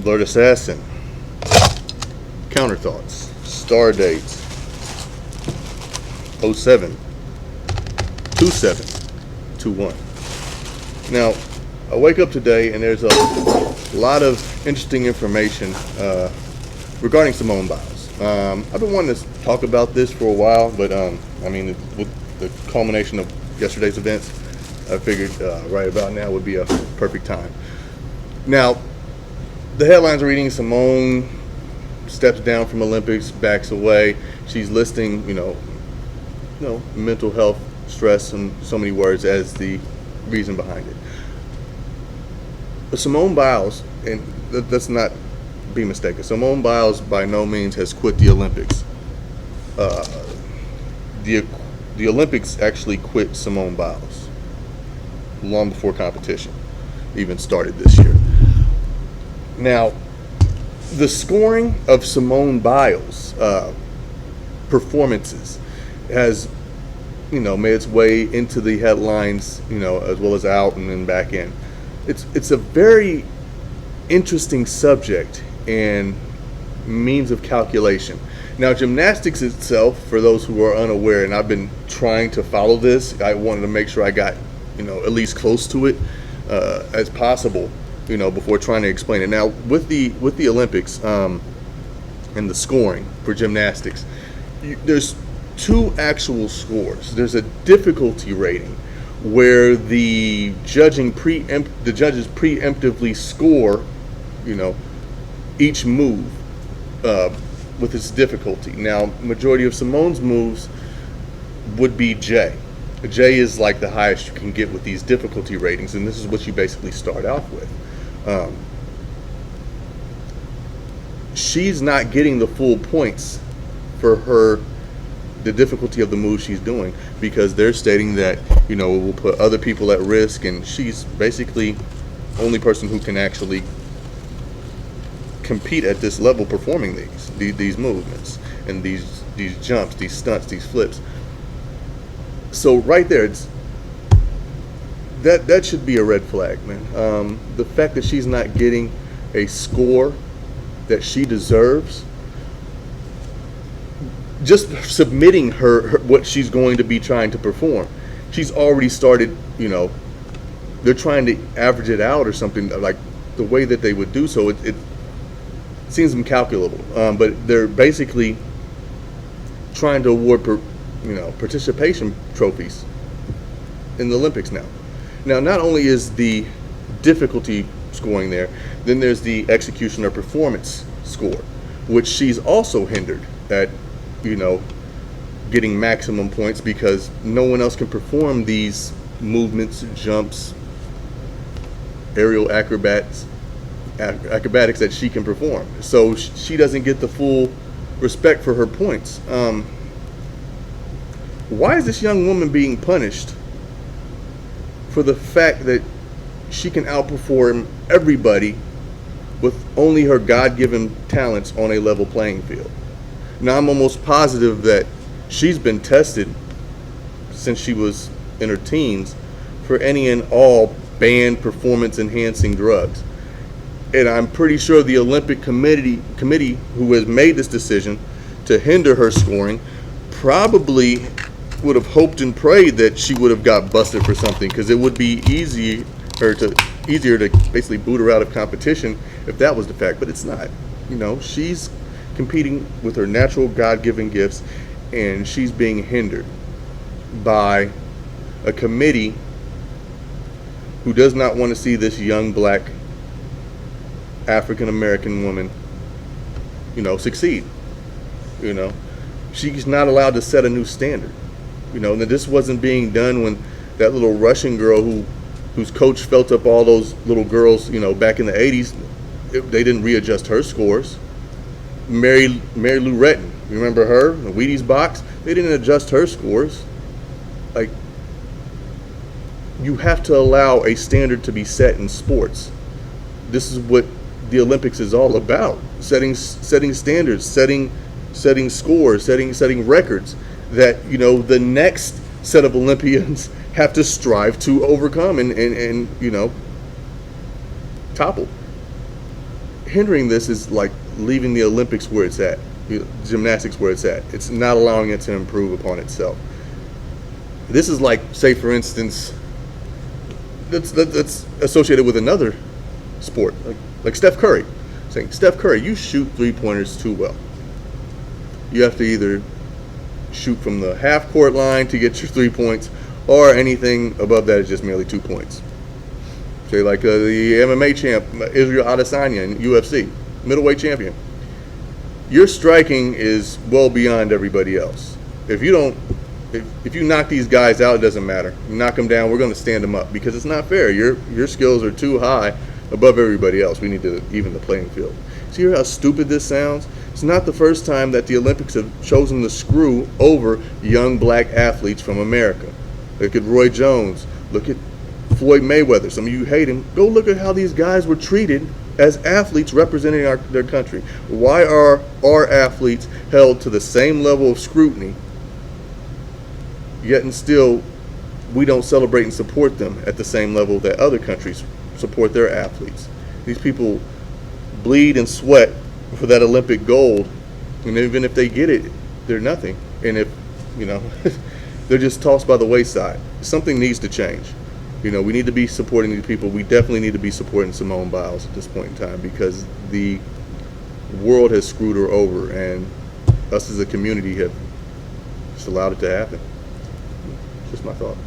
Blerd Assassin. Counter thoughts. Star dates. 07 27 21. Now, I wake up today and there's a lot of interesting information regarding Simone Biles. I've been wanting to talk about this for a while, but with the culmination of yesterday's events, I figured right about now would be a perfect time. Now, the headlines are reading Simone steps down from Olympics, backs away. She's listing, mental health, stress, and so many words as the reason behind it. But Simone Biles, and let's not be mistaken, Simone Biles by no means has quit the Olympics. The Olympics actually quit Simone Biles long before competition even started this year. Now, the scoring of Simone Biles' performances has, made its way into the headlines, as well as out and then back in. It's a very interesting subject and means of calculation. Now, gymnastics itself, for those who are unaware, and I've been trying to follow this, I wanted to make sure I got, at least close to it as possible, before trying to explain it. Now, with the Olympics and the scoring for gymnastics, there's two actual scores. There's a difficulty rating where the judges preemptively score, each move with its difficulty. Now, majority of Simone's moves would be J. J is like the highest you can get with these difficulty ratings, and this is what you basically start off with. She's not getting the full points for the difficulty of the move she's doing, because they're stating that it will put other people at risk, and she's basically only person who can actually compete at this level performing these movements and these jumps, these stunts, these flips. So right there, that should be a red flag, man. The fact that she's not getting a score that she deserves, just submitting her what she's going to be trying to perform, she's already started. They're trying to average it out or something, like the way that they would do so. It seems incalculable, but they're basically trying to award participation trophies in the Olympics now. Now, not only is the difficulty scoring there, then there's the execution or performance score, which she's also hindered at, getting maximum points, because no one else can perform these movements, jumps, aerial acrobatics that she can perform. So she doesn't get the full respect for her points. Why is this young woman being punished for the fact that she can outperform everybody with only her God-given talents on a level playing field? Now, I'm almost positive that she's been tested since she was in her teens for any and all banned performance-enhancing drugs. And I'm pretty sure the Olympic committee who has made this decision to hinder her scoring probably would have hoped and prayed that she would have got busted for something, because it would be easier to basically boot her out of competition if that was the fact. But it's not. She's competing with her natural God-given gifts, and she's being hindered by a committee who does not want to see this young black African American woman, succeed. She's not allowed to set a new standard. And this wasn't being done when that little Russian girl whose coach felt up all those little girls, back in the 80s, they didn't readjust her scores. Mary Lou Retton, you remember her, the Wheaties box? They didn't adjust her scores. Like, you have to allow a standard to be set in sports. This is what the Olympics is all about: setting standards, setting scores, setting records that the next set of Olympians have to strive to overcome and topple. hindering this is like leaving the Olympics where it's at, gymnastics where it's at. It's not allowing it to improve upon itself. This is like, say for instance, that's associated with another sport, like Steph Curry. Saying, Steph Curry, you shoot 3-pointers too well. You have to either shoot from the half-court line to get your 3 points, or anything above that is just merely 2 points. Say like the MMA champ, Israel Adesanya in UFC, middleweight champion. Your striking is well beyond everybody else. If you knock these guys out, it doesn't matter. You knock them down, we're going to stand them up, because it's not fair. Your skills are too high above everybody else. We need to even the playing field. See how stupid this sounds? It's not the first time that the Olympics have chosen to screw over young black athletes from America. Look at Roy Jones. Look at Floyd Mayweather. Some of you hate him. Go look at how these guys were treated as athletes representing their country. Why are our athletes held to the same level of scrutiny, yet and still we don't celebrate and support them at the same level that other countries support their athletes? These people bleed and sweat for that Olympic gold, and even if they get it, they're nothing. And if, they're just tossed by the wayside. Something needs to change. We need to be supporting these people. We definitely need to be supporting Simone Biles at this point in time, because the world has screwed her over, and us as a community have just allowed it to happen. Just my thought.